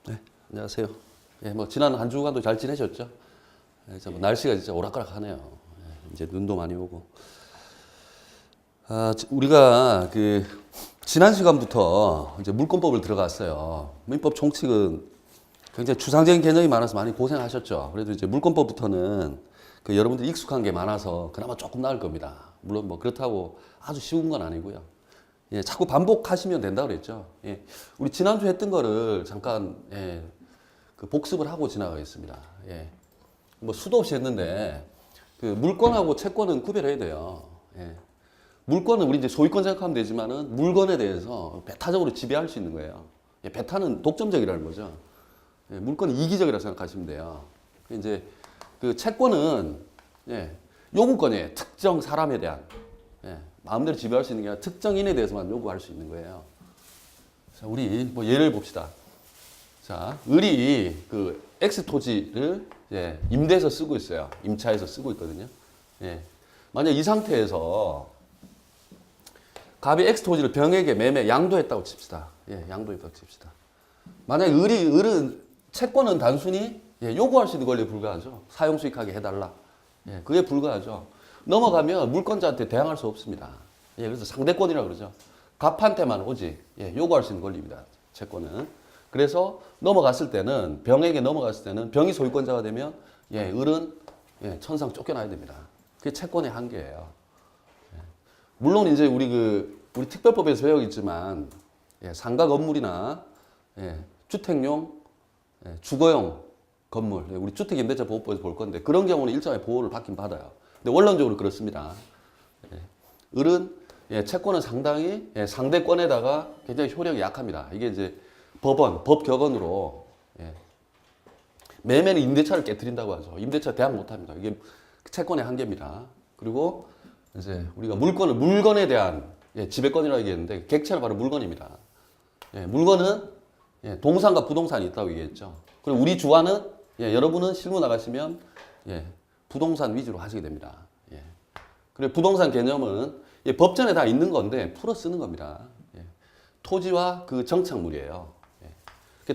네, 안녕하세요. 예, 뭐 지난 한 주간도 잘 지내셨죠? 예, 뭐 날씨가 진짜 오락가락하네요. 예, 이제 눈도 많이 오고. 우리가 그 지난 시간부터 이제 물권법을 들어갔어요. 민법 총칙은 굉장히 추상적인 개념이 많아서 많이 고생하셨죠. 그래도 이제 물권법부터는 그 여러분들 익숙한 게 많아서 그나마 조금 나을 겁니다. 물론 뭐 그렇다고 아주 쉬운 건 아니고요. 예, 자꾸 반복하시면 된다고 그랬죠. 예, 우리 지난주 했던 거를 잠깐 그 복습을 하고 지나가겠습니다. 예, 뭐 수도 없이 했는데 그 물권하고 채권은 구별해야 돼요. 예, 물권은 우리 이제 소유권 생각하면 되지만은 물건에 대해서 배타적으로 지배할 수 있는 거예요. 예, 배타는 독점적이라는 거죠. 예, 물권은 이기적이라고 생각하시면 돼요. 이제 그 채권은 요구권이에요. 특정 사람에 대한. 마음대로 지배할 수 있는 게 아니라 특정인에 대해서만 요구할 수 있는 거예요. 자, 우리 뭐 예를 봅시다. 자, 을이 그 X 토지를 임대해서 쓰고 있어요. 임차해서 쓰고 있거든요. 만약 이 상태에서 갑이 X 토지를 병에게 매매 양도했다고 칩시다. 양도했다고 칩시다. 만약 을은 채권은 단순히 요구할 수 있는 권리에 불과하죠. 사용 수익하게 해달라. 그게 불과하죠. 넘어가면 물권자한테 대항할 수 없습니다. 그래서 상대권이라고 그러죠. 갑한테만 오직 요구할 수 있는 권리입니다. 채권은. 그래서 넘어갔을 때는 병에게 넘어갔을 때는 병이 소유권자가 되면 을은 천상 쫓겨나야 됩니다. 그게 채권의 한계예요. 물론 이제 우리 특별법에서 배우겠지만 상가 건물이나 주택용 주거용 건물 우리 주택임대차 보호법에서 볼 건데 그런 경우는 일정의 보호를 받긴 받아요. 근데 원론적으로 그렇습니다. 을은 채권은 상당히 상대권에다가 굉장히 효력이 약합니다. 이게 이제 법격언으로 매매는 임대차를 깨뜨린다고 하죠. 임대차 대항 못합니다. 이게 채권의 한계입니다. 그리고 이제 우리가 물건에 대한 지배권이라고 얘기했는데 객체는 바로 물건입니다. 물건은 동산과 부동산이 있다고 얘기했죠. 그리고 우리 주화는 여러분은 실무 나가시면 부동산 위주로 하시게 됩니다. 그리고 부동산 개념은 법전에 다 있는 건데 풀어 쓰는 겁니다. 토지와 그 정착물이에요.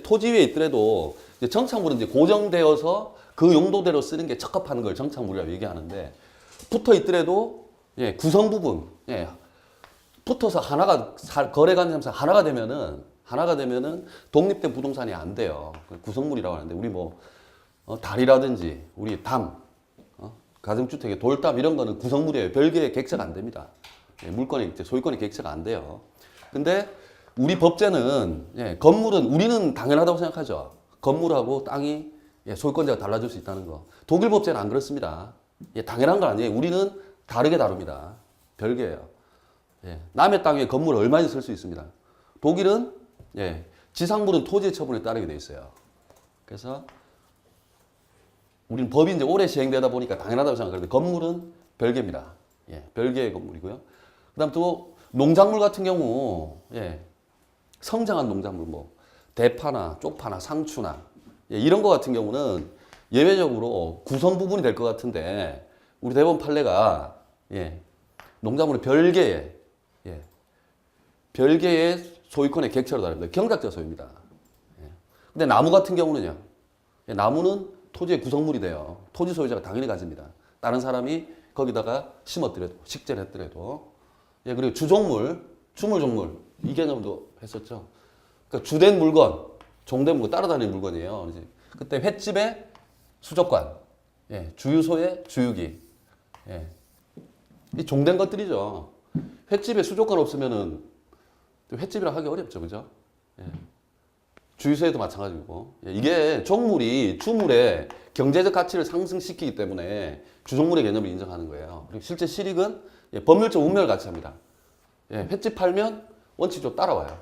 토지 위에 있더라도 정착물은 이제 고정되어서 그 용도대로 쓰는 게 적합한 걸 정착물이라고 얘기하는데 붙어 있더라도 구성 부분 붙어서 하나가 거래 관계상에서 하나가 되면은 독립된 부동산이 안 돼요. 구성물이라고 하는데 우리 뭐 다리라든지 우리 담 가정주택의 돌담 이런 거는 구성물이에요. 별개의 객체가 안 됩니다. 물권이 소유권의 객체가 안 돼요. 근데 우리 법제는 건물은 우리는 당연하다고 생각하죠. 건물하고 땅이 소유권자가 달라질 수 있다는 거. 독일 법제는 안 그렇습니다. 당연한 건 아니에요. 우리는 다르게 다룹니다. 별개예요. 남의 땅에 건물을 얼마나 쓸 수 있습니다. 독일은 지상물은 토지의 처분에 따르게 돼 있어요. 그래서 우리는 법이 이제 오래 시행되다 보니까 당연하다고 생각하는데 건물은 별개입니다. 별개의 건물이고요. 그 다음 또 농작물 같은 경우, 성장한 농작물, 뭐, 대파나 쪽파나 상추나, 이런 거 같은 경우는 예외적으로 구성 부분이 될 것 같은데, 우리 대법원 판례가, 농작물은 별개의 소유권의 객체로 다릅니다. 경작자 소유입니다. 근데 나무 같은 경우는요, 나무는 토지의 구성물이 돼요. 토지 소유자가 당연히 가집니다. 다른 사람이 거기다가 심었더라도, 식재를 했더라도. 그리고 주종물, 주물종물, 이 개념도 했었죠. 그러니까 주된 물건, 종된 물건, 따라다니는 물건이에요. 이제 그때 횟집의 수족관, 주유소의 주유기. 이 종된 것들이죠. 횟집에 수족관 없으면은 횟집이라 하기 어렵죠. 그죠? 주유소에도 마찬가지고. 이게 종물이 주물의 경제적 가치를 상승시키기 때문에 주종물의 개념을 인정하는 거예요. 그리고 실제 실익은 법률적 운명을 같이 합니다. 횟집 팔면 원칙적으로 따라와요.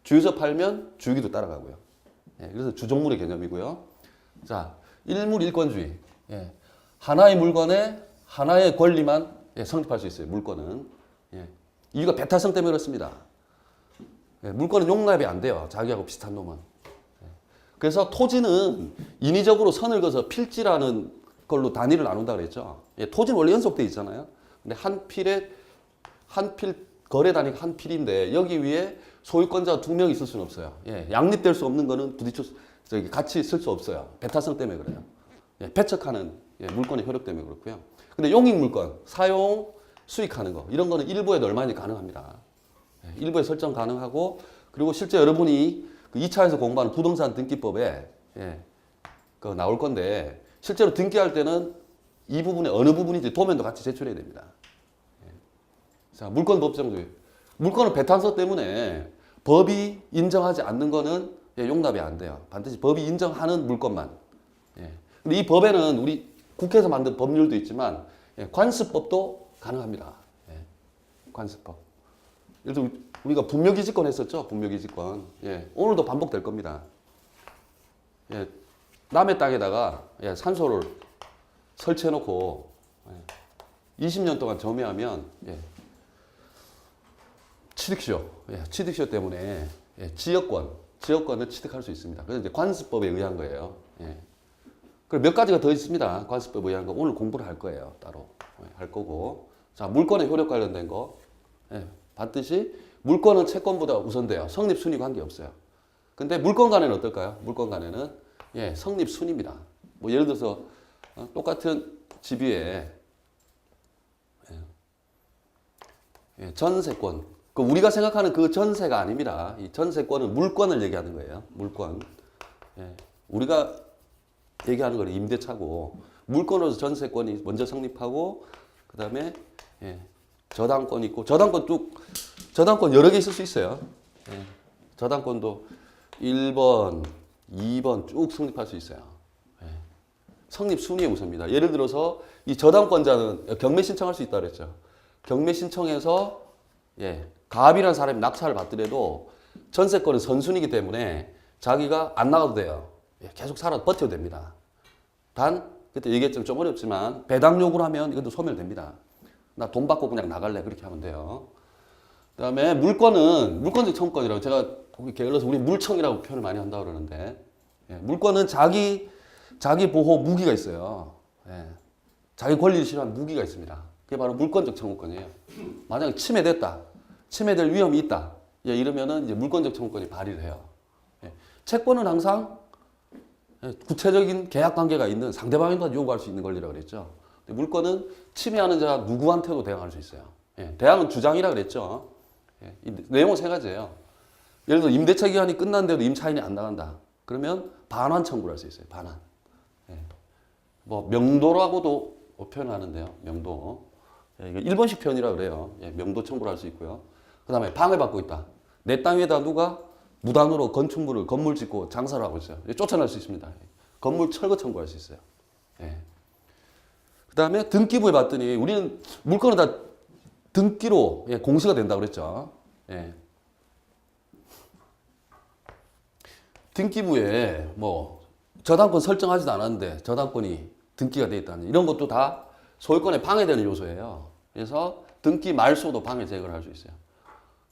주유소 팔면 주유기도 따라가고요. 그래서 주종물의 개념이고요. 자, 일물일권주의. 하나의 물건에 하나의 권리만 성립할 수 있어요. 물건은. 이유가 배타성 때문에 그렇습니다. 물건은 용납이 안 돼요. 자기하고 비슷한 놈은. 그래서 토지는 인위적으로 선을 그어서 필지라는 걸로 단위를 나눈다 그랬죠. 토지는 원래 연속돼 있잖아요. 근데 한 필 거래 단위가 한 필인데 여기 위에 소유권자 2명 있을 수는 없어요. 예, 양립될 수 없는 거는 같이 쓸 수 없어요. 배타성 때문에 그래요. 예, 배척하는 물권의 효력 때문에 그렇고요. 근데 용익 물권, 사용, 수익하는 거 이런 거는 일부에도 얼마든지 가능합니다. 예, 일부에 설정 가능하고 그리고 실제 여러분이 그 2차에서 공부하는 부동산 등기법에 그 나올 건데 실제로 등기할 때는 이 부분에 어느 부분인지 도면도 같이 제출해야 됩니다. 예. 자, 물권 법정주의. 물권은 배타서 때문에 법이 인정하지 않는 거는 용납이 안 돼요. 반드시 법이 인정하는 물권만. 예. 근데 이 법에는 우리 국회에서 만든 법률도 있지만 관습법도 가능합니다. 예. 관습법. 예를 들어 우리가 분묘기지권 했었죠. 분묘기지권. 예. 오늘도 반복될 겁니다. 예. 남의 땅에다가 산소를 설치해놓고 20년 동안 점유하면 취득시효, 취득시효 때문에 지역권을 취득할 수 있습니다. 그래서 이제 관습법에 의한 거예요. 그리고 몇 가지가 더 있습니다. 관습법에 의한 거 오늘 공부를 할 거예요. 따로 할 거고. 자, 물권의 효력 관련된 거 반드시 물권은 채권보다 우선돼요. 성립 순위 관계 없어요. 근데 물권 간에는 어떨까요? 물권 간에는 성립 순위입니다. 뭐 예를 들어서 똑같은 집 위에 전세권. 그 우리가 생각하는 그 전세가 아닙니다. 이 전세권은 물권을 얘기하는 거예요. 물권. 우리가 얘기하는 거는 임대차고 물권으로서 전세권이 먼저 성립하고 그 다음에 저당권 있고 저당권 여러 개 있을 수 있어요. 저당권도 1번, 2번 쭉 성립할 수 있어요. 성립 순위의 우선입니다. 예를 들어서 이 저당권자는 경매 신청할 수 있다 그랬죠. 경매 신청해서 가압이라는 사람이 낙찰을 받더라도 전세권은 선순위이기 때문에 자기가 안 나가도 돼요. 계속 살아 버텨도 됩니다. 단 그때 얘기했지만 좀 어렵지만 배당 요구를 하면 이것도 소멸됩니다. 나 돈 받고 그냥 나갈래 그렇게 하면 돼요. 그다음에 물권은 물권적 청구권이라고 제가 게을러서 우리 물청이라고 표현을 많이 한다고 그러는데 물권은 자기 보호 무기가 있어요. 자기 권리를 실현하는 무기가 있습니다. 그게 바로 물권적 청구권이에요. 만약에 침해될 위험이 있다. 이러면은 이제 물권적 청구권이 발휘를 해요. 채권은 항상 구체적인 계약 관계가 있는 상대방한테 요구할 수 있는 권리라고 그랬죠. 물권은 침해하는 자 누구한테도 대항할 수 있어요. 대항은 주장이라 그랬죠. 이 내용은 세 가지예요. 예를 들어 임대차 기간이 끝났는데도 임차인이 안 나간다. 그러면 반환 청구를 할 수 있어요. 반환. 뭐 명도라고도 표현하는데요. 명도. 이거 일본식 표현이라 그래요. 명도 청구를 할 수 있고요. 그 다음에 방해받고 있다. 내 땅 위에다 누가 무단으로 건축물을 건물 짓고 장사를 하고 있어요. 쫓아낼 수 있습니다. 건물 철거 청구할 수 있어요. 그 다음에 등기부에 봤더니 우리는 물건은 다 등기로 공시가 된다고 그랬죠. 등기부에 뭐 저당권 설정하지도 않았는데 저당권이 등기가 돼 있다는 이런 것도 다 소유권에 방해되는 요소예요. 그래서 등기 말소도 방해 제거를 할 수 있어요.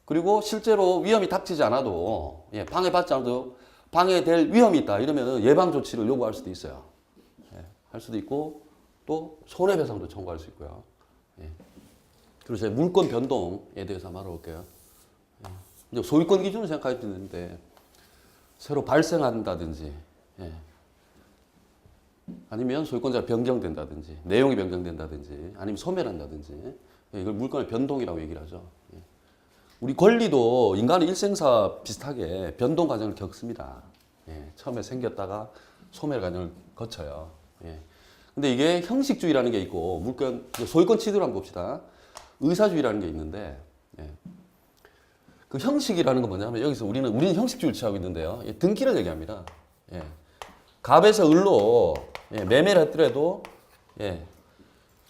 그리고 실제로 위험이 닥치지 않아도 방해받지 않아도 방해될 위험이 있다 이러면 예방 조치를 요구할 수도 있어요. 할 수도 있고 또 손해배상도 청구할 수 있고요. 그리고 제가 물권 변동에 대해서 한번 알아볼게요. 이제 소유권 기준을 생각할 수 있는데 새로 발생한다든지 아니면 소유권자가 변경된다든지 내용이 변경된다든지 아니면 소멸한다든지 이걸 물권의 변동이라고 얘기를 하죠. 우리 권리도 인간의 일생사 비슷하게 변동 과정을 겪습니다. 처음에 생겼다가 소멸 과정을 거쳐요. 근데 이게 형식주의라는 게 있고 물권 소유권 취득을 한번 봅시다. 의사주의라는 게 있는데 그 형식이라는 건 뭐냐면 여기서 우리는 형식주의를 취하고 있는데요. 등기를 얘기합니다. 갑에서 을로 매매를 했더라도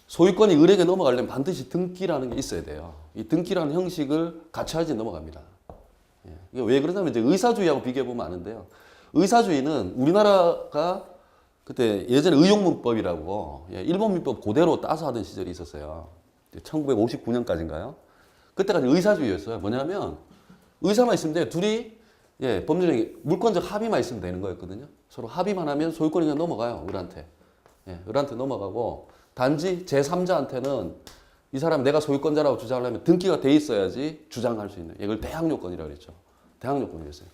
소유권이 을에게 넘어가려면 반드시 등기라는 게 있어야 돼요. 이 등기라는 형식을 갖춰야지 넘어갑니다. 이게 왜 그러냐면 이제 의사주의하고 비교해보면 아는데요. 의사주의는 우리나라가 그때 예전에 의용문법이라고 일본 민법 그대로 따서 하던 시절이 있었어요. 1959년까지인가요? 그때까지 의사주의였어요. 뭐냐면 의사만 있으면 돼요. 둘이 법률적인 물권적 합의만 있으면 되는 거였거든요. 서로 합의만 하면 소유권이 그냥 넘어가요. 을한테. 을한테 넘어가고 단지 제3자한테는 이 사람 내가 소유권자라고 주장을 하면 등기가 돼 있어야지 주장할 수 있는 이걸 대항요건이라고 그랬죠. 대항 요건이겠어요.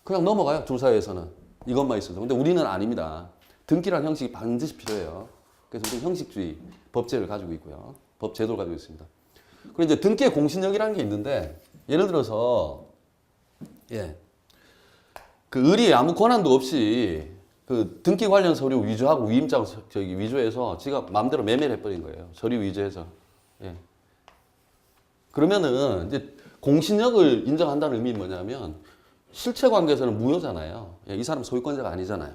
그냥 넘어가요. 둘 사이에서는. 이것만 있어도. 근데 우리는 아닙니다. 등기란 형식이 반드시 필요해요. 그래서 우리는 형식주의 법제를 가지고 있고요. 법제도를 가지고 있습니다. 그리고 이제 등기의 공신력이라는 게 있는데, 예를 들어서, 예. 그 을이 아무 권한도 없이 그 등기 관련 서류 위조하고 위임장 위조해서 지가 마음대로 매매를 해버린 거예요. 서류 위조해서. 예. 그러면은 이제 공신력을 인정한다는 의미는 뭐냐면 실체 관계에서는 무효잖아요. 예, 이 사람 소유권자가 아니잖아요.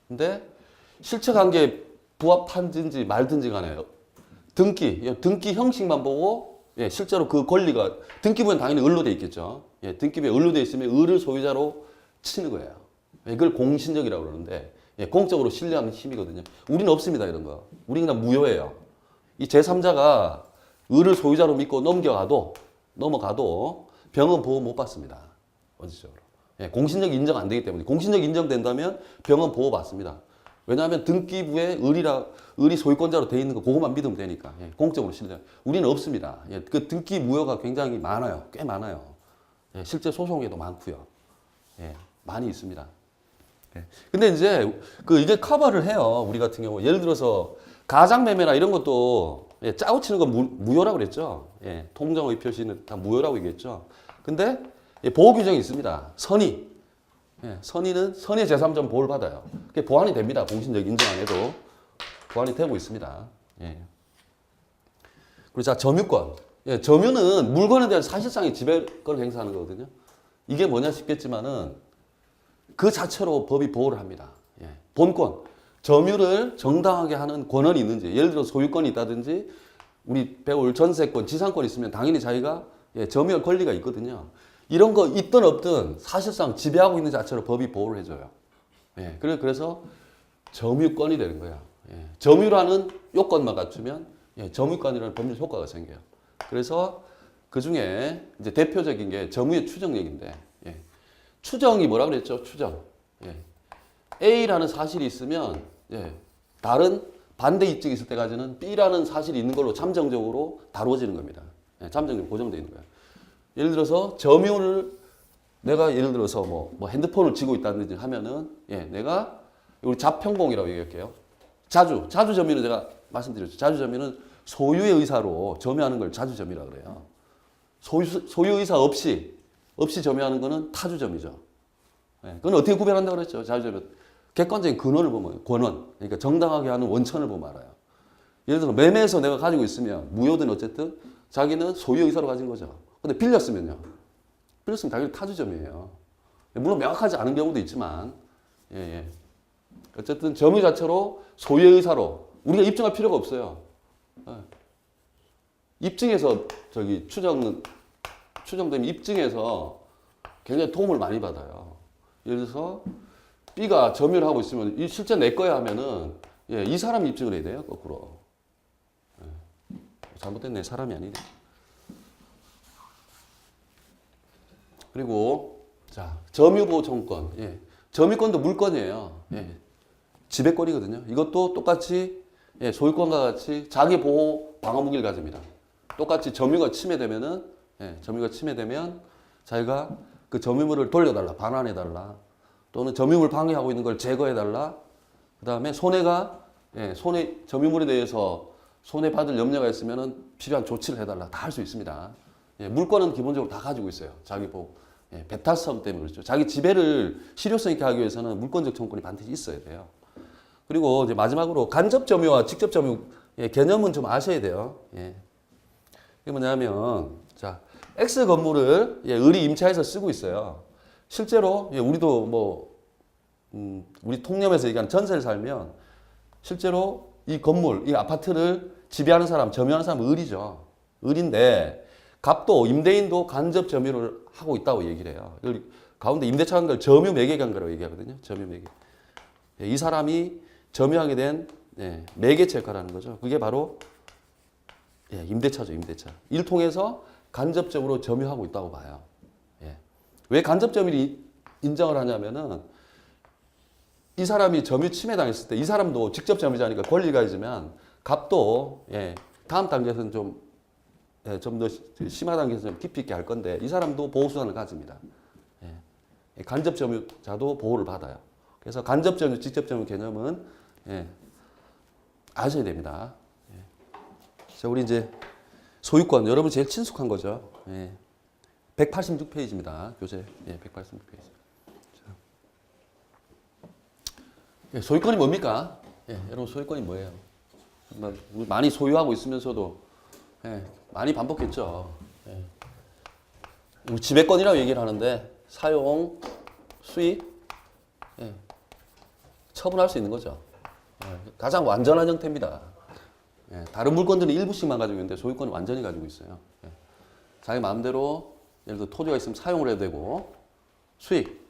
근데 실체 관계에 부합한지 말든지 간에 등기 형식만 보고 예, 실제로 그 권리가 등기부엔 당연히 을로 돼 있겠죠. 예, 등기부에 을로 돼 있으면 을을 소유자로 치는 거예요. 예, 이걸 공신력이라고 그러는데 예, 공적으로 신뢰하는 힘이거든요. 우리는 없습니다 이런 거. 우리는 그냥 무효예요. 이 제3자가 을을 소유자로 믿고 넘어가도 병은 보호 못 받습니다. 원칙적으로. 예, 공신력이 인정 안 되기 때문에 공신력이 인정된다면 병은 보호 받습니다. 왜냐하면 등기부에 을이 소유권자로 돼 있는 거 그것만 믿으면 되니까 예, 공적으로 신뢰. 우리는 없습니다. 예, 그 등기 무효가 굉장히 많아요. 꽤 많아요. 예, 실제 소송에도 많고요. 예, 많이 있습니다. 예. 근데 이제 이게 커버를 해요. 우리 같은 경우 예를 들어서 가장매매나 이런 것도 예, 짜고 치는 건 무효라고 그랬죠. 예, 통정의 표시는 다 무효라고 얘기했죠. 근데 예, 보호 규정이 있습니다. 선의. 예, 선의는 선의 제3점 보호를 받아요. 그게 보완이 됩니다. 공신력 인정 안 해도 보완이 되고 있습니다. 예. 그리고 자, 점유권. 예, 점유는 물건에 대한 사실상의 지배권을 행사하는 거거든요. 이게 뭐냐 싶겠지만은 그 자체로 법이 보호를 합니다. 예. 본권. 점유를 정당하게 하는 권한이 있는지, 예를 들어 소유권이 있다든지, 우리 배울 전세권, 지상권이 있으면 당연히 자기가 예, 점유할 권리가 있거든요. 이런 거 있든 없든 사실상 지배하고 있는 자체로 법이 보호를 해줘요. 예, 그래서 점유권이 되는 거야. 예, 점유라는 요건만 갖추면 예, 점유권이라는 법률 효과가 생겨요. 그래서 그 중에 이제 대표적인 게 점유의 추정력인데, 예, 추정이 뭐라 그랬죠? 추정. 예, A라는 사실이 있으면 예, 다른 반대 입증이 있을 때까지는 B라는 사실이 있는 걸로 잠정적으로 다루어지는 겁니다. 예, 잠정적으로 고정되어 있는 거예요. 예를 들어서 점유를 내가 예를 들어서 뭐 핸드폰을 쥐고 있다든지 하면은 예, 내가 우리 자평공이라고 얘기할게요. 자주 점유는 제가 말씀드렸죠. 자주 점유는 소유의 의사로 점유하는 걸 자주 점유라고 그래요. 소유 의사 없이 점유하는 거는 타주 점유죠. 예, 그건 어떻게 구별한다고 그랬죠? 자주 점유. 객관적인 근원을 보면 권원, 그러니까 정당하게 하는 원천을 보면 알아요. 예를 들어 매매에서 내가 가지고 있으면 무효든 어쨌든 자기는 소유 의사로 가진 거죠. 근데 빌렸으면 당연히 타주점이에요. 물론 명확하지 않은 경우도 있지만, 예, 예. 어쨌든 점유 자체로 소유의 의사로 우리가 입증할 필요가 없어요. 예. 입증해서 추정되면 입증해서 굉장히 도움을 많이 받아요. 예를 들어서 B가 점유를 하고 있으면 이 실제 내 거야 하면은 예, 이 사람이 입증을 해야 돼요. 거꾸로. 예. 잘못됐네. 사람이 아니네. 그리고 자, 점유보존권. 예. 점유권도 물권이에요. 예. 지배권이거든요. 이것도 똑같이 예, 소유권과 같이 자기 보호 방어 무기를 가집니다. 똑같이 점유가 침해되면 자기가 그 점유물을 돌려달라, 반환해달라, 또는 점유물 방해하고 있는 걸 제거해달라. 그 다음에 점유물에 대해서 손해받을 염려가 있으면 필요한 조치를 해달라. 다 할 수 있습니다. 예, 물권은 기본적으로 다 가지고 있어요. 자기 보호. 예, 배타성 때문에 그렇죠. 자기 지배를 실효성 있게 하기 위해서는 물권적 청구권이 반드시 있어야 돼요. 그리고 이제 마지막으로 간접 점유와 직접 점유 예, 개념은 좀 아셔야 돼요. 예. 이게 뭐냐면 자, X 건물을 예, 을이 임차해서 쓰고 있어요. 실제로 예, 우리도 우리 통념에서 얘기하는 전세를 살면 실제로 이 건물, 이 아파트를 지배하는 사람, 점유하는 사람은 을이죠. 을인데 갑도 임대인도 간접 점유를 하고 있다고 얘기를 해요. 가운데 임대차 관계를 점유 매개 관계라고 얘기하거든요. 점유 매개. 예, 이 사람이 점유하게 된 예, 매개체 역할을 하는 거죠. 그게 바로 예, 임대차죠. 임대차. 이를 통해서 간접적으로 점유하고 있다고 봐요. 예. 왜 간접 점유를 인정을 하냐면은 이 사람이 점유 침해당했을 때 이 사람도 직접 점유자니까 권리가 있지만 갑도 예, 다음 단계에서는 좀 더 심한 단계에서 좀 깊이 있게 할 건데 이 사람도 보호수단을 가집니다. 예. 간접 점유자도 보호를 받아요. 그래서 간접 점유, 직접 점유 개념은 아셔야 됩니다. 자, 우리 이제 소유권, 여러분 제일 친숙한 거죠. 186페이지입니다. 교재 186페이지. 소유권이 뭡니까? 여러분 소유권이 뭐예요? 많이 소유하고 있으면서도 많이 반복했죠. 우리 지배권이라고 얘기를 하는데 사용, 수익, 처분할 수 있는 거죠. 가장 완전한 형태입니다. 다른 물건들은 일부씩만 가지고 있는데 소유권은 완전히 가지고 있어요. 자기 마음대로 예를 들어 토지가 있으면 사용을 해도 되고 수익,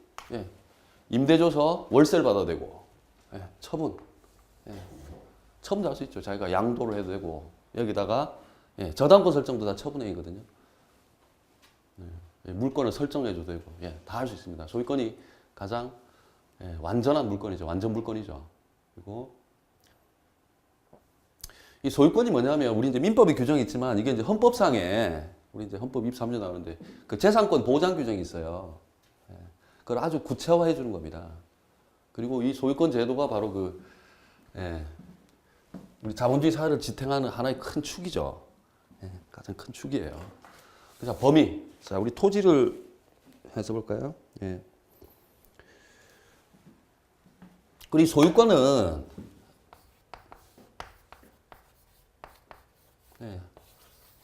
임대줘서 월세를 받아도 되고 처분, 처분도 할 수 있죠. 자기가 양도를 해도 되고 여기다가 저당권 설정도 다 처분행위거든요. 물건을 설정해줘도 되고 다 할 수 있습니다. 소유권이 가장 완전한 물건이죠. 완전 물건이죠. 그리고 이 소유권이 뭐냐면 우리 이제 민법에 규정이 있지만 이게 이제 헌법상에 우리 이제 헌법 23조 나오는데 그 재산권 보장 규정이 있어요. 그걸 아주 구체화해 주는 겁니다. 그리고 이 소유권 제도가 바로 그 우리 자본주의 사회를 지탱하는 하나의 큰 축이죠. 가장 큰 축이에요. 자, 범위. 자, 우리 토지를 해서 볼까요? 그리고 이 소유권은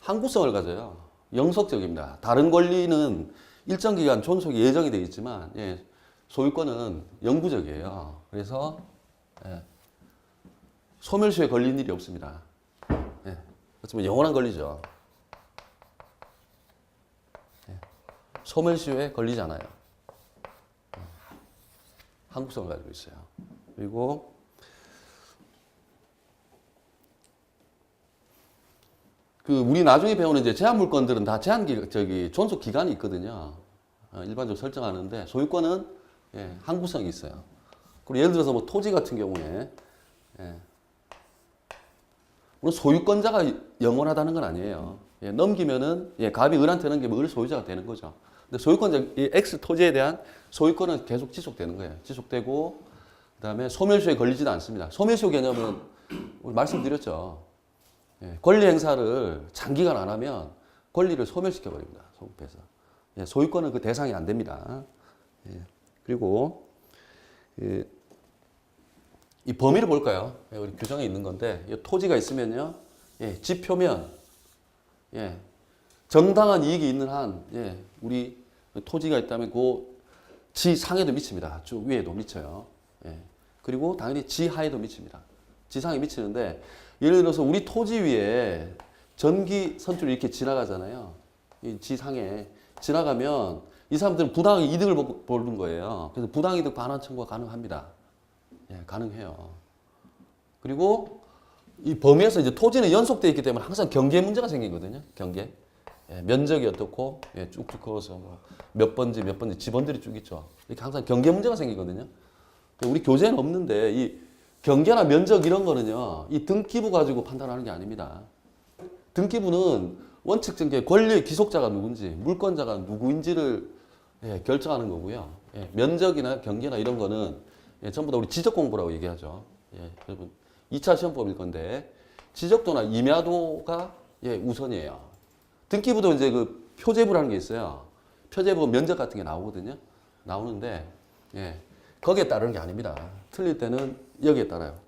항구성을 가져요. 영속적입니다. 다른 권리는 일정 기간 존속이 예정이 되어 있지만 소유권은 영구적이에요. 그래서 소멸시효에 걸린 일이 없습니다. 그렇지만 영원한 권리죠. 소멸시효에 걸리지 않아요. 항구성을 가지고 있어요. 그리고 그 우리 나중에 배우는 이제 제한 물건들은 다 존속 기간이 있거든요. 일반적으로 설정하는데 소유권은 항구성이 있어요. 그리고 예를 들어서 뭐 토지 같은 경우에 물론 소유권자가 영원하다는 건 아니에요. 넘기면은 갑이 을한테 넘기면 을 소유자가 되는 거죠. 근데 소유권자 이 X 토지에 대한 소유권은 계속 지속되는 거예요. 지속되고 그다음에 소멸시효에 걸리지도 않습니다. 소멸시효 개념은 우리 말씀드렸죠. 권리 행사를 장기간 안 하면 권리를 소멸시켜 버립니다. 소급해서. 소유권은 그 대상이 안 됩니다. 그리고 이 범위를 볼까요? 우리 규정에 있는 건데 이 토지가 있으면요, 지 표면, 정당한 이익이 있는 한, 우리 토지가 있다면 그 지 상에도 미칩니다. 쭉 위에도 미쳐요. 그리고 당연히 지 하에도 미칩니다. 지상에 미치는데 예를 들어서 우리 토지 위에 전기 선줄이 이렇게 지나가잖아요. 이 지상에 지나가면 이 사람들은 부당 이득을 보는 거예요. 그래서 부당 이득 반환 청구가 가능합니다. 가능해요. 그리고 이 범위에서 이제 토지는 연속되어 있기 때문에 항상 경계 문제가 생기거든요. 경계. 면적이 어떻고, 쭉쭉 그어서 뭐 몇 번지 지번들이 쭉 있죠. 이렇게 항상 경계 문제가 생기거든요. 우리 교재는 없는데 이 경계나 면적 이런 거는요, 이 등기부 가지고 판단하는 게 아닙니다. 등기부는 원칙적인 권리의 귀속자가 누군지, 물권자가 누구인지를 결정하는 거고요. 면적이나 경계나 이런 거는 전부 다 우리 지적 공부라고 얘기하죠. 여러분 2차 시험법일 건데 지적도나 임야도가 우선이에요. 등기부도 이제 그 표제부라는 게 있어요. 표제부 면적 같은 게 나오거든요. 나오는데 거기에 따르는 게 아닙니다. 틀릴 때는 여기에 따라요.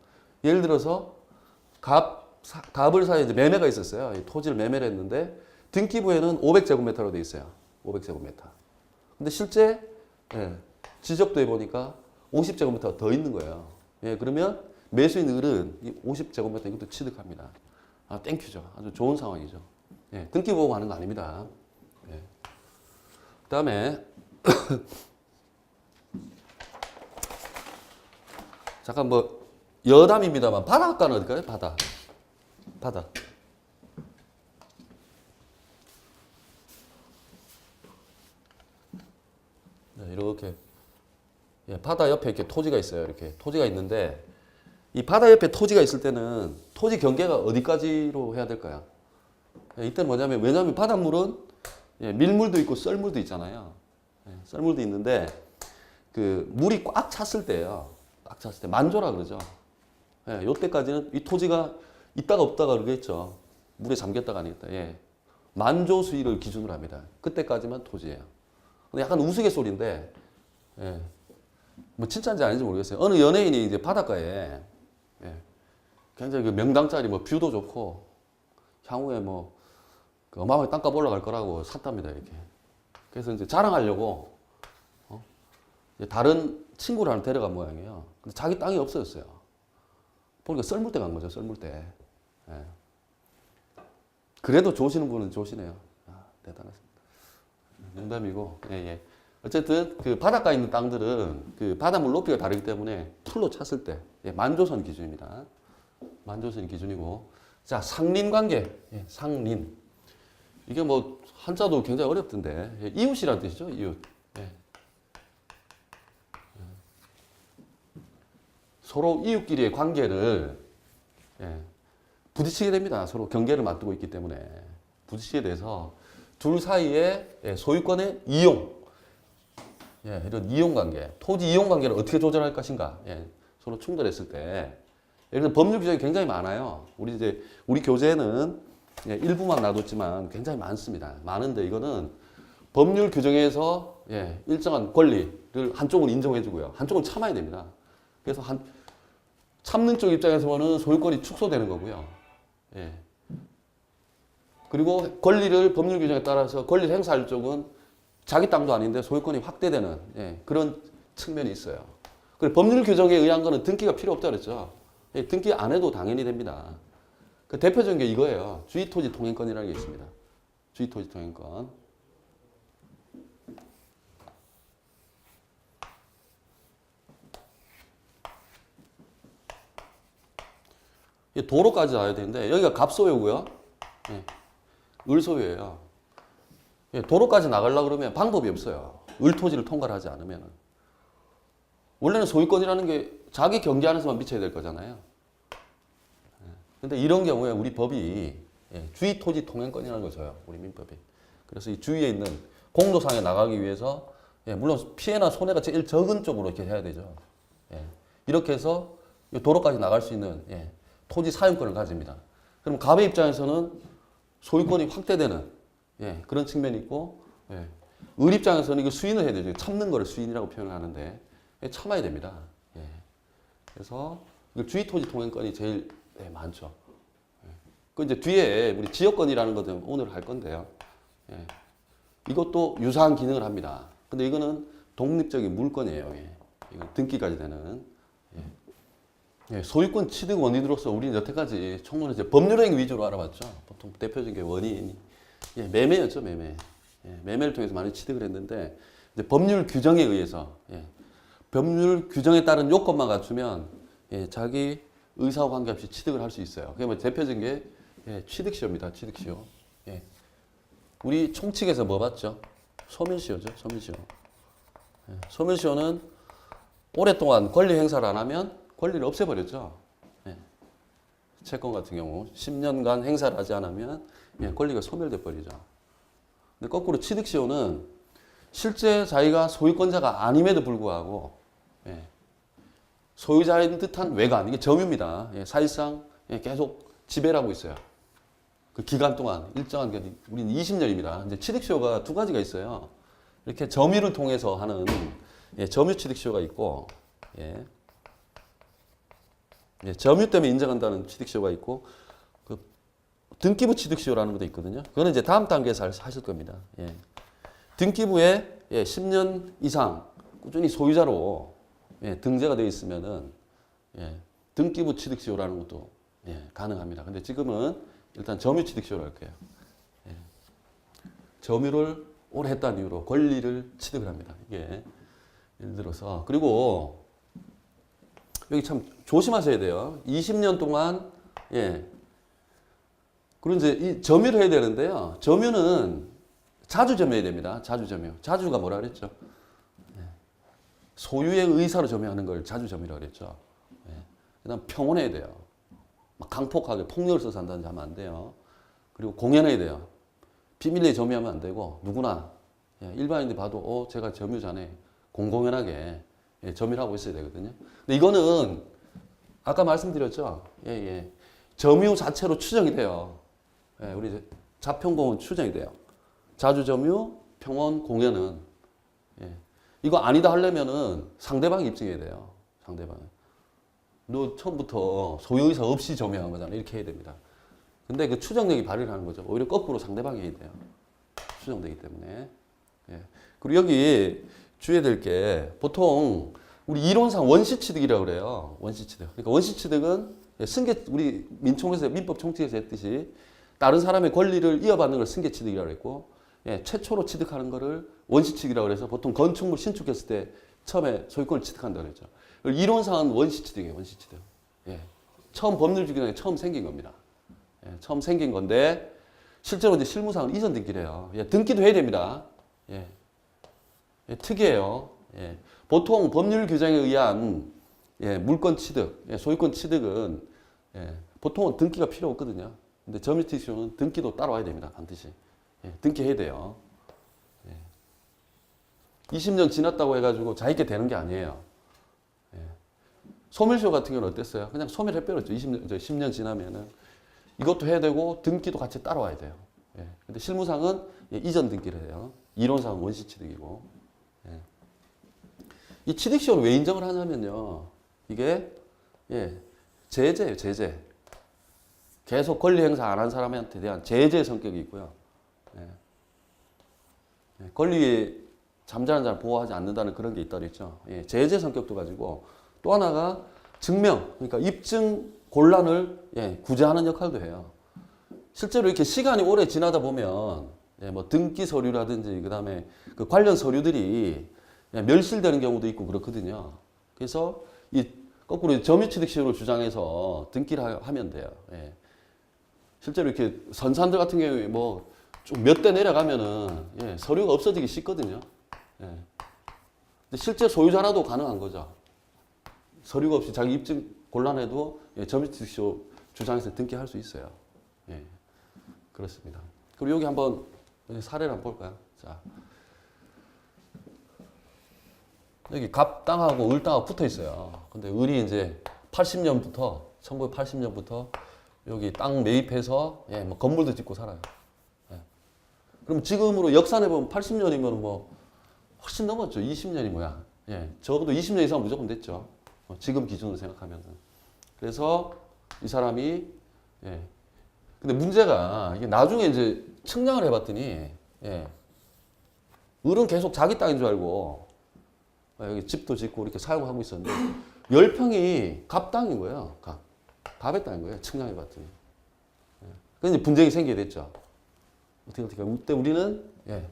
예를 들어서 갑을 사이에 이제 매매가 있었어요. 토지를 매매를 했는데 등기부에는 500제곱미터로 돼 있어요. 500제곱미터. 근데 실제 지적도에 보니까 50제곱미터가 더 있는 거예요. 그러면 매수인 을은 이 50제곱미터 이것도 취득합니다. 땡큐죠. 아주 좋은 상황이죠. 등기부 보고 하는 거 아닙니다. 그 다음에 잠깐 뭐 여담입니다만 바닷가는 어딜까요? 바다. 이렇게 바다 옆에 이렇게 토지가 있어요. 이렇게 토지가 있는데 이 바다 옆에 토지가 있을 때는 토지 경계가 어디까지로 해야 될까요? 이때는 뭐냐면 왜냐하면 바닷물은 밀물도 있고 썰물도 있잖아요. 썰물도 있는데 그 물이 꽉 찼을 때예요. 꽉 찼을 때 만조라 그러죠. 예, 요때까지는 이 토지가 있다가 없다가 그러겠죠. 물에 잠겼다가 아니겠다. 예. 만조 수위를 기준으로 합니다. 그때까지만 토지예요. 근데 약간 우스갯소리인데, 예. 뭐 진짜인지 아닌지 모르겠어요. 어느 연예인이 이제 바닷가에 예. 굉장히 그 명당짜리 뭐 뷰도 좋고 향후에 뭐 그 어마어마하게 땅값 올라갈 거라고 샀답니다. 이렇게. 그래서 이제 자랑하려고 다른 친구를 하나 데려간 모양이에요. 근데 자기 땅이 없어졌어요. 보니까 썰물대 간 거죠. 썰물대. 예. 그래도 조시는 분은 조시네요. 아, 대단하십니다. 농담이고, 예, 예. 어쨌든 그 바닷가에 있는 땅들은 그 바닷물 높이가 다르기 때문에 풀로 찼을 때 예, 만조선 기준입니다. 만조선이 기준이고, 자 상린 관계, 예, 상린. 이게 뭐 한자도 굉장히 어렵던데 예, 이웃이라는 뜻이죠. 이웃. 예. 서로 이웃끼리의 관계를 예, 부딪히게 됩니다. 서로 경계를 맞두고 있기 때문에 부딪히게 돼서 둘 사이에 예, 소유권의 이용, 예, 이런 이용 관계, 토지 이용 관계를 어떻게 조절할 것인가, 예, 서로 충돌했을 때, 예를 들어 법률 규정이 굉장히 많아요. 우리 교재는 예, 일부만 놔뒀지만 굉장히 많습니다. 많은데 이거는 법률 규정에서 예, 일정한 권리를 한쪽은 인정해주고요, 한쪽은 참아야 됩니다. 그래서 참는 쪽 입장에서 보면 소유권이 축소되는 거고요. 예. 그리고 권리를 법률 규정에 따라서 권리를 행사할 쪽은 자기 땅도 아닌데 소유권이 확대되는 예, 그런 측면이 있어요. 그리고 법률 규정에 의한 거는 등기가 필요 없다 그랬죠. 예, 등기 안 해도 당연히 됩니다. 그 대표적인 게 이거예요. 주의토지 통행권이라는 게 있습니다. 주의토지 통행권. 도로까지 나야 되는데 여기가 갑소유고요. 예, 을소유예요. 예, 도로까지 나가려고 그러면 방법이 없어요. 을토지를 통과를 하지 않으면. 원래는 소유권이라는 게 자기 경계 안에서만 미쳐야 될 거잖아요. 근데 이런 경우에 우리 법이 예, 주의토지 통행권이라는 걸 줘요. 우리 민법이. 그래서 이 주위에 있는 공도상에 나가기 위해서 예, 물론 피해나 손해가 제일 적은 쪽으로 이렇게 해야 되죠. 예, 이렇게 해서 도로까지 나갈 수 있는 예, 토지 사용권을 가집니다. 그럼 갑의 입장에서는 소유권이 확대되는 예, 그런 측면이 있고 예, 을 입장에서는 이거 수인을 해야 되죠. 참는 거를 수인이라고 표현을 하는데 예, 참아야 됩니다. 예, 그래서 주의토지 통행권이 제일 네, 많죠. 예. 그 이제 뒤에 우리 지역권이라는 것들 오늘 할 건데요. 예. 이것도 유사한 기능을 합니다. 근데 이거는 독립적인 물권이에요. 예. 이건 등기까지 되는. 예. 예. 소유권 취득 원인으로서 우리는 여태까지 총론에 이제 법률행위 위주로 알아봤죠. 보통 대표적인 게 원인이 예, 매매였죠, 매매. 예. 매매를 통해서 많이 취득을 했는데 이제 법률 규정에 의해서 예. 법률 규정에 따른 요건만 갖추면 예, 자기 의사와 관계없이 취득을 할 수 있어요. 그게 뭐 대표적인 게 예, 취득시효입니다. 취득시효. 예. 우리 총칙에서 뭐 봤죠? 소멸시효죠. 소멸시효. 예. 소멸시효는 오랫동안 권리 행사를 안 하면 권리를 없애버렸죠. 예. 채권 같은 경우 10년간 행사를 하지 않으면 예, 권리가 소멸돼 버리죠. 근데 거꾸로 취득시효는 실제 자기가 소유권자가 아님에도 불구하고 예. 소유자인 듯한 외관, 이게 점유입니다. 예, 사실상 예, 계속 지배를 하고 있어요. 그 기간 동안 일정한 우리는 20년입니다. 이제 취득시효가 두 가지가 있어요. 이렇게 점유를 통해서 하는 예, 점유 취득시효가 있고, 예, 예, 점유 때문에 인정한다는 취득시효가 있고, 그 등기부 취득시효라는 것도 있거든요. 그거는 이제 다음 단계에서 하실 겁니다. 예. 등기부에 예, 10년 이상 꾸준히 소유자로 예, 등재가 되어 있으면은 예, 등기부 취득시효라는 것도 예, 가능합니다. 근데 지금은 일단 점유 취득시효로 할게요. 예. 점유를 오래 했다는 이유로 권리를 취득을 합니다. 이게 예를 들어서 그리고 여기 참 조심하셔야 돼요. 20년 동안 예. 그리고 이제 이 점유를 해야 되는데요. 점유는 자주 점유해야 됩니다. 자주 점유. 자주가 뭐라 그랬죠? 소유의 의사로 점유하는 걸 자주 점유라고 그랬죠. 예. 그다음 평온해야 돼요. 막 강폭하게 폭력을 써서 한다든지 하면 안 돼요. 그리고 공연해야 돼요. 비밀리에 점유하면 안 되고 누구나 예. 일반인들이 봐도 제가 점유자네. 공공연하게 예, 점유를 하고 있어야 되거든요. 근데 이거는 아까 말씀드렸죠. 예, 예. 점유 자체로 추정이 돼요. 예, 우리 이제 자평공은 추정이 돼요. 자주점유, 평원, 공연은 예. 이거 아니다 하려면은 상대방이 입증해야 돼요. 상대방이. 너 처음부터 소유의사 없이 점유한 거잖아. 이렇게 해야 됩니다. 근데 그 추정력이 발휘를 하는 거죠. 오히려 거꾸로 상대방이 해야 돼요. 추정되기 때문에. 예. 그리고 여기 주의해야 될 게 보통 우리 이론상 원시취득이라고 그래요. 원시취득. 그러니까 원시취득은 승계, 우리 민총에서 민법 총칙에서 했듯이 다른 사람의 권리를 이어받는 걸 승계취득이라고 했고 예, 최초로 취득하는 거를 원시취득이라고 해서 보통 건축물 신축했을 때 처음에 소유권을 취득한다고 그랬죠. 이론상은 원시취득이에요. 원시취득. 예. 처음 법률주기능에 처음 생긴 겁니다. 예, 처음 생긴 건데 실제로 이제 실무상은 이전 등기래요. 예, 등기도 해야 됩니다. 예. 예, 특이해요. 예. 보통 법률 규정에 의한 예, 물권 취득, 예, 소유권 취득은 예, 보통은 등기가 필요 없거든요. 근데 점유특수는 등기도 따라와야 됩니다. 반드시. 예, 등기해야 돼요. 예. 20년 지났다고 해가지고 자기게 되는 게 아니에요. 예. 소멸시효 같은 경우는 어땠어요? 그냥 소멸해버렸죠. 10년 지나면은. 이것도 해야 되고 등기도 같이 따라와야 돼요. 예. 근데 실무상은 예, 이전 등기를 해요. 이론상은 원시취득이고. 예. 이 취득시효를 왜 인정을 하냐면요. 이게 예, 제재예요. 제재. 계속 권리 행사 안 한 사람한테 대한 제재 성격이 있고요. 예. 예. 권리 잠자는 자를 보호하지 않는다는 그런 게 있다 그랬죠. 예. 제재 성격도 가지고 또 하나가 증명, 그러니까 입증 곤란을 예, 구제하는 역할도 해요. 실제로 이렇게 시간이 오래 지나다 보면 예, 뭐 등기 서류라든지 그다음에 그 관련 서류들이 예, 멸실되는 경우도 있고 그렇거든요. 그래서 이 거꾸로 점유취득시효를 주장해서 등기를 하면 돼요. 예. 실제로 이렇게 선산들 같은 경우에 뭐 좀 몇 대 내려가면은 예, 서류가 없어지기 쉽거든요. 예. 근데 실제 소유자라도 가능한 거죠. 서류가 없이 자기 입증 곤란해도 예, 점유취득시효 주장해서 등기할 수 있어요. 예. 그렇습니다. 그리고 여기 한번 사례를 한번 볼까요? 자. 여기 갑 땅하고 을 땅하고 붙어 있어요. 근데 을이 이제 80년부터 1980년부터 여기 땅 매입해서 예, 뭐 건물도 짓고 살아요. 예. 그럼 지금으로 역산해 보면 80년이면 뭐 훨씬 넘었죠. 20년이 뭐야? 예, 적어도 20년 이상 무조건 됐죠. 지금 기준으로 생각하면은. 그래서 이 사람이 예. 근데 문제가 이게 나중에 이제 측량을 해봤더니 예. 을은 계속 자기 땅인 줄 알고 여기 집도 짓고 이렇게 사용하고 있었는데 10평이 갑 땅인 거예요. 갑의 땅인 거예요. 측량해봤더니. 예. 그래서 분쟁이 생기게 됐죠. 어떻게 그때 우리는 예.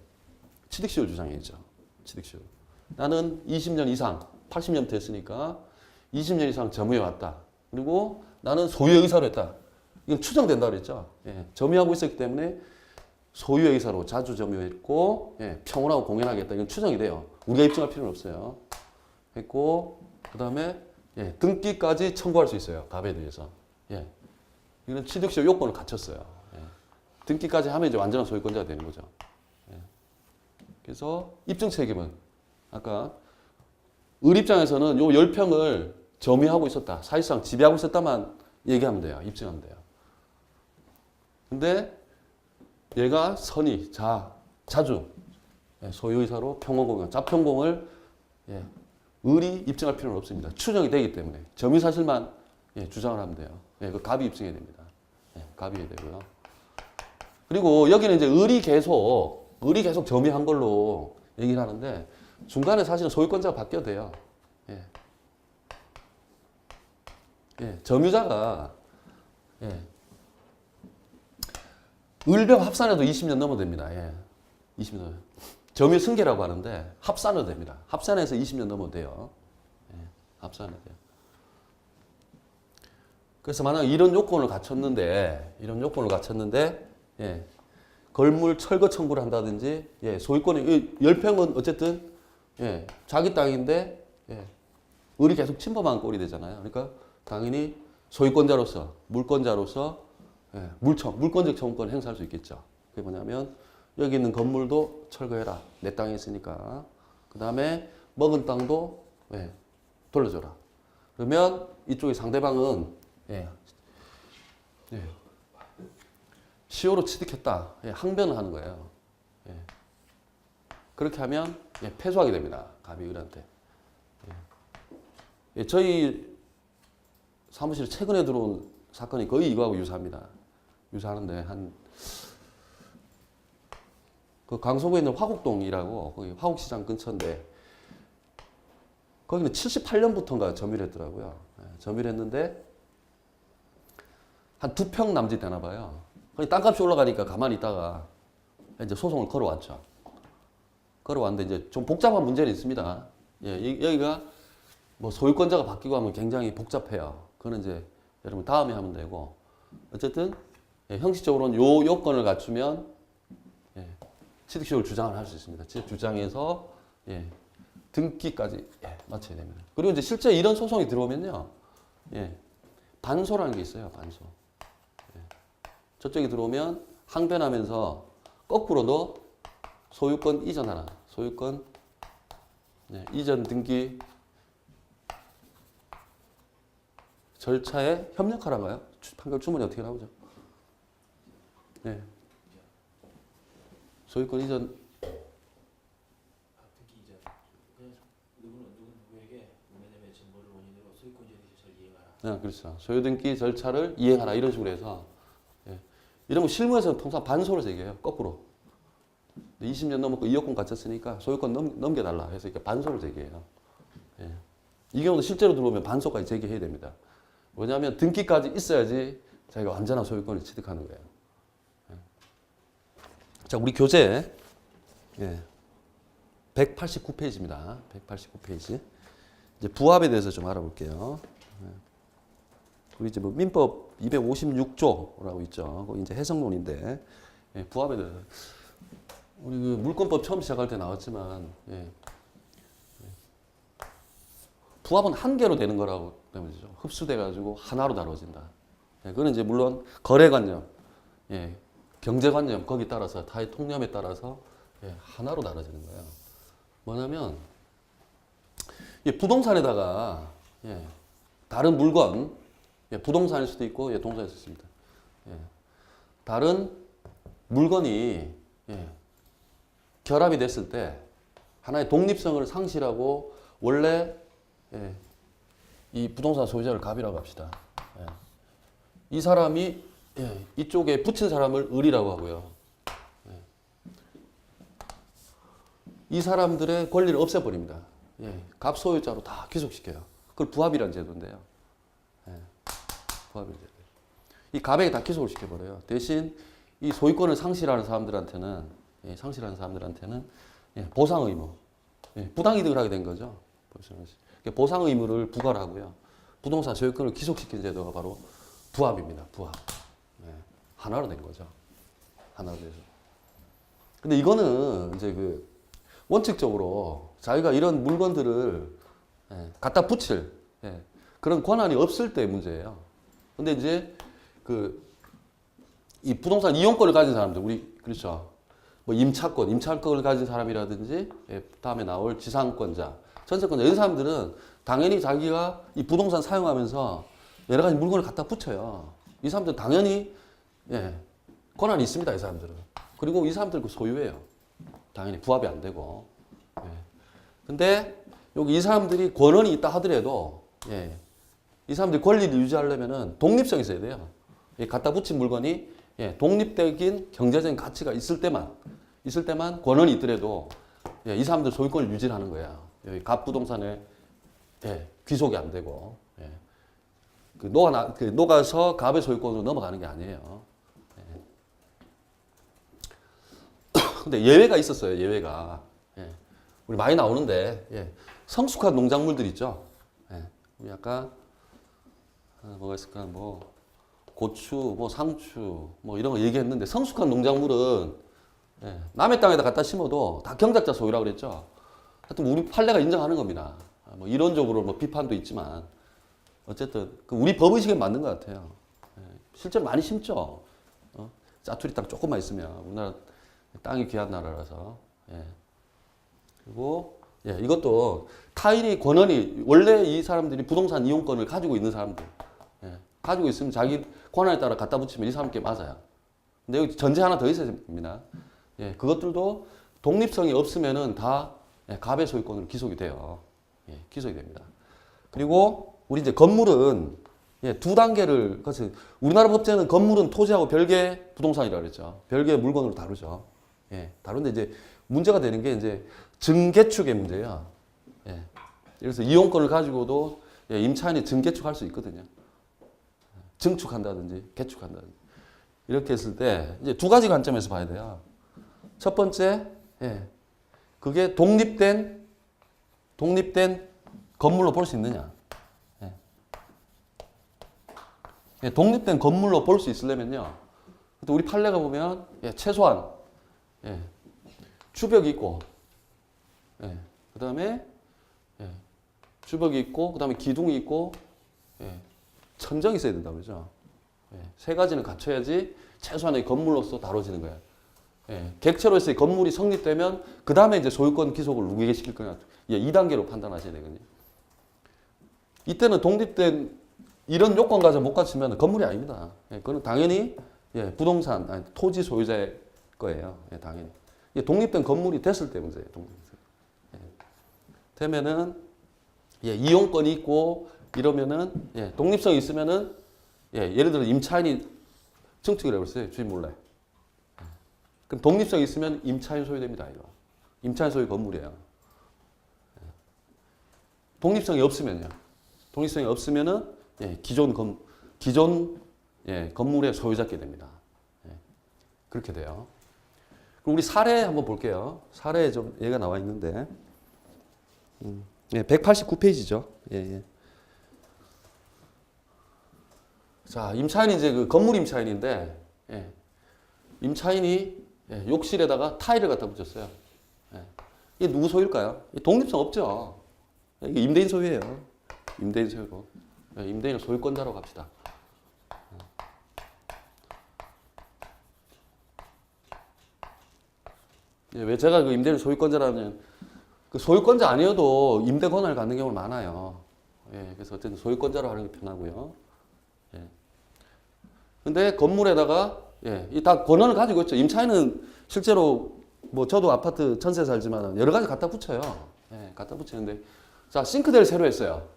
취득시효 주장했죠. 취득시효. 나는 20년 이상 80년부터 했으니까 20년 이상 점유해왔다. 그리고 나는 소유의 의사로 했다. 이건 추정된다 그랬죠. 예. 점유하고 있었기 때문에 소유의 의사로 자주 점유했고 예. 평온하고 공연하게 했다. 이건 추정이 돼요. 우리가 입증할 필요는 없어요. 했고 그 다음에 예. 등기까지 청구할 수 있어요. 갑에 대해서. 예. 이건 취득시효 요건을 갖췄어요. 예. 등기까지 하면 이제 완전한 소유권자가 되는 거죠. 예. 그래서 입증 책임은 아까 을 입장에서는 요 10평을 점유하고 있었다. 사실상 지배하고 있었다만 얘기하면 돼요. 입증하면 돼요. 근데 얘가 선의, 자주 소유의사로 평원공연, 자평공을 예, 을이 입증할 필요는 없습니다. 추정이 되기 때문에 점유 사실만 예, 주장을 하면 돼요. 예, 그 갑이 입증해야 됩니다. 예, 갑이 해야 되고요. 그리고 여기는 이제 을이 계속 점유한 걸로 얘기를 하는데 중간에 사실은 소유권자가 바뀌어도 돼요. 예. 예, 점유자가 예. 을병 합산해도 20년 넘어도 됩니다. 예. 20년. 점유 승계라고 하는데 합산해도 됩니다. 합산해서 20년 넘어도 돼요. 예. 합산해도 돼요. 그래서 만약 이런 요건을 갖췄는데 예. 걸물 철거 청구를 한다든지 예. 소유권이 10평은 어쨌든 예. 자기 땅인데 예. 을이 계속 침범한 꼴이 되잖아요. 그러니까 당연히 소유권자로서 물권자로서 예, 물권적 청구권을 행사할 수 있겠죠. 그게 뭐냐면 여기 있는 건물도 철거해라. 내 땅에 있으니까. 그 다음에 먹은 땅도 예, 돌려줘라. 그러면 이쪽에 상대방은 예, 예, 시효로 취득했다. 예, 항변을 하는 거예요. 예. 그렇게 하면 예, 패소하게 됩니다. 갑이 을한테. 예. 예, 저희 사무실에 최근에 들어온 사건이 거의 이거하고 유사합니다. 유사하는데 그 강서구에 있는 화곡동이라고 거기 화곡시장 근처인데 거기는 78년부터인가 점유했더라고요. 예, 점유했는데 한 2평 남짓 되나 봐요. 거기 땅값이 올라가니까 가만히 있다가 이제 소송을 걸어왔죠. 걸어왔는데 이제 좀 복잡한 문제는 있습니다. 예, 여기가 뭐 소유권자가 바뀌고 하면 굉장히 복잡해요. 그거는 이제 여러분 다음에 하면 되고 어쨌든 예, 형식적으로는 요 요건을 갖추면 예, 취득시효를 주장을 할 수 있습니다. 취득 주장에서 예, 등기까지 예, 마쳐야 됩니다. 그리고 이제 실제 이런 소송이 들어오면요, 예, 반소라는 게 있어요. 반소. 예, 저쪽이 들어오면 항변하면서 거꾸로 너 소유권 이전하라. 소유권 예, 이전 등기 절차에 협력하라고요. 판결 주문이 어떻게 나오죠? 네. 소유권 이전 등기 이전 그냥 누구에게 누구에게 정보를 원인으로 소유권 이전 절차를 이행하라. 네, 그렇죠. 소유 등기 절차를 이행하라 이런 식으로 해서 예. 이런 거 실무에서 통상 반소를 제기해요. 거꾸로 20년 넘었고 이용권 갖췄으니까 소유권 넘겨달라 해서 이렇게 반소를 제기해요. 예. 이 경우도 실제로 들어오면 반소까지 제기해야 됩니다. 왜냐하면 등기까지 있어야지 자기가 완전한 소유권을 취득하는 거예요. 예. 자, 우리 교재 예. 189페이지입니다. 189페이지. 이제 부합에 대해서 좀 알아볼게요. 예. 우리 이제 뭐 민법 256조라고 있죠. 거기 이제 해석론인데 예. 부합에 대해서 우리 그 물권법 처음 시작할 때 나왔지만 예. 부합은 한 개로 되는 거라고 되죠. 흡수돼가지고 하나로 다뤄진다. 예, 그건 이제 물론 거래관념, 예, 경제관념 거기 따라서 타의 통념에 따라서 예, 하나로 다뤄지는 거예요. 뭐냐면 예, 부동산에다가 예, 다른 물건, 예, 부동산일 수도 있고 예, 동산일 수도 있습니다. 예, 다른 물건이 예, 결합이 됐을 때 하나의 독립성을 상실하고 원래 예, 이 부동산 소유자를 갑이라고 합시다. 예. 이 사람이 예, 이쪽에 붙인 사람을 을이라고 하고요. 예. 이 사람들의 권리를 없애버립니다. 예, 갑 소유자로 다 귀속시켜요. 그걸 부합이라는 제도인데요. 예, 부합이라는 제도. 이 갑에게 다 귀속을 시켜버려요. 대신 이 소유권을 상실하는 사람들한테는 예, 보상 의무, 예, 부당 이득을 하게 된 거죠. 보상 의무를 부과를 하고요. 부동산 소유권을 귀속시킨 제도가 바로 부합입니다. 부합. 네. 하나로 된 거죠. 하나로 돼서. 근데 이거는 이제 그 원칙적으로 자기가 이런 물건들을 예, 갖다 붙일 예, 그런 권한이 없을 때 문제예요. 근데 이제 그 이 부동산 이용권을 가진 사람들, 우리 그렇죠. 뭐 임차권을 가진 사람이라든지 예, 다음에 나올 지상권자, 전세권자 이런 사람들은 당연히 자기가 이 부동산 사용하면서 여러 가지 물건을 갖다 붙여요. 이 사람들은 당연히 예, 권한이 있습니다. 이 사람들은. 그리고 이 사람들 그 소유예요. 당연히 부합이 안 되고. 예. 근데 여기 이 사람들이 권한이 있다 하더라도 예, 이 사람들이 권리를 유지하려면은 독립성이 있어야 돼요. 예, 갖다 붙인 물건이 예, 독립적인 경제적인 가치가 있을 때만 권한이 있더라도 예, 이 사람들 소유권을 유지하는 거야. 여기 갑부동산에 예, 귀속이 안 되고 예. 녹아서 갑의 소유권으로 넘어가는 게 아니에요. 예. 근데 예외가 있었어요. 예외가 예. 우리 많이 나오는데 예. 성숙한 농작물들 있죠. 예. 우리 아까 뭐가 있을까? 뭐 고추, 뭐 상추, 뭐 이런 거 얘기했는데 성숙한 농작물은 예. 남의 땅에다 갖다 심어도 다 경작자 소유라고 그랬죠. 하여튼 우리 판례가 인정하는 겁니다. 뭐 이론적으로 뭐 비판도 있지만 어쨌든 그 우리 법의식에 맞는 것 같아요. 예, 실제로 많이 심죠. 짜투리 땅 조금만 있으면 우리나라 땅이 귀한 나라라서. 예. 그리고 예, 이것도 타인이 권한이 원래 이 사람들이 부동산 이용권을 가지고 있는 사람들, 예, 가지고 있으면 자기 권한에 따라 갖다 붙이면 이 사람께 맞아요. 근데 여기 전제 하나 더 있어야 됩니다. 예, 그것들도 독립성이 없으면은 다 예, 갑의 소유권으로 기속이 돼요. 예, 기속이 됩니다. 그리고 우리 이제 건물은 예, 두 단계를 거쳐. 우리나라 법제는 건물은 토지하고 별개 부동산이라고 그랬죠. 별개 물건으로 다루죠. 예, 다른데 이제 문제가 되는 게 이제 증개축의 문제야. 예. 그래서 이용권을 가지고도 예, 임차인이 증개축할 수 있거든요. 증축한다든지 개축한다든지 이렇게 했을 때 이제 두 가지 관점에서 봐야 돼요. 첫 번째, 예, 그게 독립된 건물로 볼 수 있느냐. 예. 예, 독립된 건물로 볼 수 있으려면요. 또 우리 판례가 보면 예, 최소한 예, 주벽이 있고, 예, 그 다음에 예, 주벽이 있고, 그 다음에 기둥이 있고, 예, 천정이 있어야 된다고 그러죠. 예, 세 가지는 갖춰야지 최소한의 건물로서 다뤄지는 거예요. 예, 객체로서의 건물이 성립되면 그 다음에 이제 소유권 기속을 누구에게 시킬 거냐. 예, 2단계로 판단하셔야 되거든요. 이때는 독립된 이런 요건 가지고 못 갖추면 건물이 아닙니다. 예, 그건 당연히 예, 부동산, 아니, 토지 소유자의 거예요. 예, 당연히. 예, 독립된 건물이 됐을 때 문제예요. 예. 되면은 예, 이용권이 있고 이러면은 예, 독립성이 있으면은 예, 예를 들어 임차인이 증축이라고 했어요. 주인 몰래. 그럼 독립성이 있으면 임차인 소유됩니다. 이거. 임차인 소유 건물이에요. 독립성이 없으면요. 독립성이 없으면은 예, 기존 예, 건물의 소유자께 됩니다. 예, 그렇게 돼요. 그럼 우리 사례 한번 볼게요. 사례에 좀 얘가 나와 있는데, 예, 189페이지죠. 예, 예. 자, 임차인이 이제 그 건물 임차인인데, 예, 임차인이 예, 욕실에다가 타일을 갖다 붙였어요. 예. 이게 누구 소유일까요? 독립성 없죠. 이게 임대인 소유예요. 임대인 소유로. 예, 임대인을 소유권자라고 합시다. 예, 왜 제가 그 임대인 소유권자라면 그 소유권자 아니어도 임대 권한을 갖는 경우가 많아요. 예, 그래서 어쨌든 소유권자로 하는 게 편하고요. 예. 근데 건물에다가 예, 이 다 권한을 가지고 있죠. 임차인은 실제로 뭐 저도 아파트 전세 살지만 여러 가지 갖다 붙여요. 예, 갖다 붙이는데 자, 싱크대를 새로 했어요.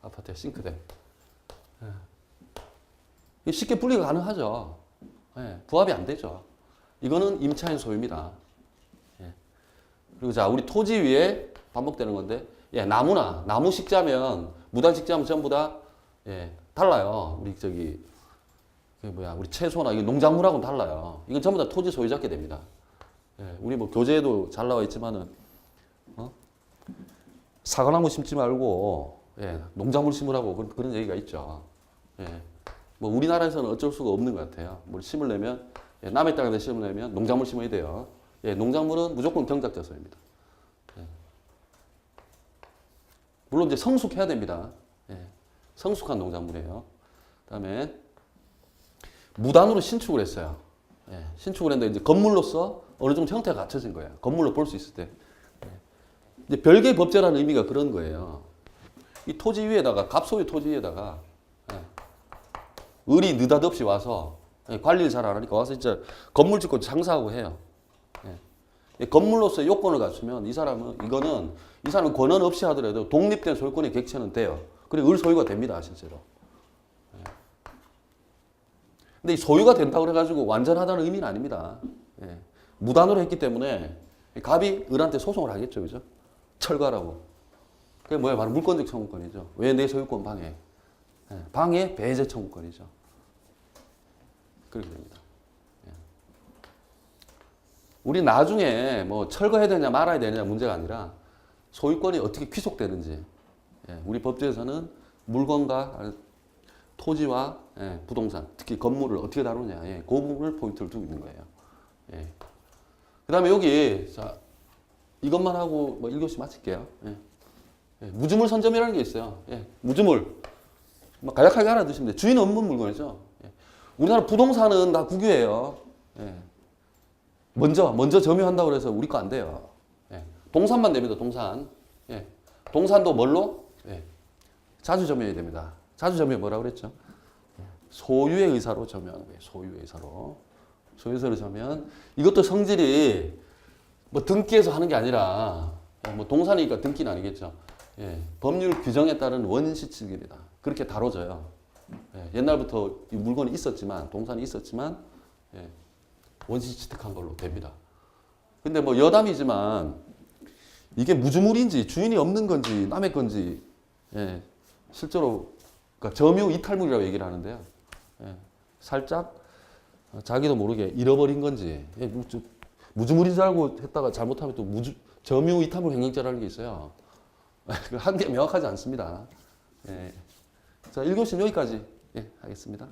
아파트에 싱크대. 예. 쉽게 분리가 가능하죠. 예, 부합이 안 되죠. 이거는 임차인 소유입니다. 예. 그리고 자, 우리 토지 위에 반복되는 건데 예, 나무 식자면 무단 식자면 전부 다 예, 달라요. 우리 저기 우리 채소나 이게 농작물하고는 달라요. 이건 전부 다 토지 소유자께 됩니다. 예, 우리 뭐 교재에도 잘 나와 있지만은 사과나무 심지 말고 예, 농작물 심으라고 그런 얘기가 있죠. 예, 뭐 우리나라에서는 어쩔 수가 없는 것 같아요. 뭘 심으려면 예, 남의 땅에 심으려면 농작물 심어야 돼요. 예, 농작물은 무조건 경작자 소유입니다. 예. 물론 이제 성숙해야 됩니다. 예, 성숙한 농작물이에요. 그다음에 무단으로 신축을 했어요. 예, 신축을 했는데 이제 건물로서 어느 정도 형태가 갖춰진 거예요. 건물로 볼 수 있을 때. 예. 이제 별개의 법제라는 의미가 그런 거예요. 이 토지 위에다가 갑소유 토지 위에다가 예, 을이 느닷없이 와서 예, 관리를 잘 안 하니까 와서 진짜 건물 짓고 장사하고 해요. 예. 건물로서 요건을 갖추면 이 사람은 권한 없이 하더라도 독립된 소유권의 객체는 돼요. 그리고 을 소유가 됩니다, 실제로. 근데 이 소유가 된다고 해가지고 완전하다는 의미는 아닙니다. 예. 무단으로 했기 때문에 갑이 을한테 소송을 하겠죠, 그죠? 철거하라고. 그게 뭐야? 바로 물권적 청구권이죠. 왜 내 소유권 방해? 예. 방해 배제 청구권이죠. 그렇게 됩니다. 예. 우리 나중에 뭐 철거해야 되냐 말아야 되냐 문제가 아니라 소유권이 어떻게 귀속되는지. 예. 우리 법조에서는 물건과 토지와 예, 부동산, 특히 건물을 어떻게 다루냐, 예, 그 부분을 포인트를 두고 있는 거예요. 예. 그 다음에 여기, 자, 이것만 하고 뭐 1교시 마칠게요. 예. 예, 무주물 선점이라는 게 있어요. 예, 무주물. 막 간략하게 알아두시면 돼요. 주인 없는 물건이죠. 예. 우리나라 부동산은 다 국유예요. 예. 먼저 점유한다고 해서 우리 거 안 돼요. 예. 동산만 됩니다, 동산. 동산도 뭘로? 예. 자주 점유해야 됩니다. 자주 점유 뭐라고 그랬죠? 소유의 의사로 점유하는 거예요. 소유의 의사로. 소유의 의사로 점유하면 이것도 성질이 뭐 등기해서 하는 게 아니라 뭐 동산이니까 등기는 아니겠죠. 예. 법률 규정에 따른 원시 취득입니다. 그렇게 다뤄져요. 예. 옛날부터 이 물건이 있었지만 동산이 있었지만 예. 원시 취득한 걸로 됩니다. 근데 뭐 여담이지만 이게 무주물인지 주인이 없는 건지 남의 건지 예. 실제로 그러니까 점유 이탈물이라고 얘기를 하는데요. 예. 살짝 자기도 모르게 잃어버린 건지 예. 무주물인 줄 알고 했다가 잘못하면 또 점유 이탈물 횡령죄라는 게 있어요. 한 게 명확하지 않습니다. 예. 자, 1교시는 여기까지 하겠습니다.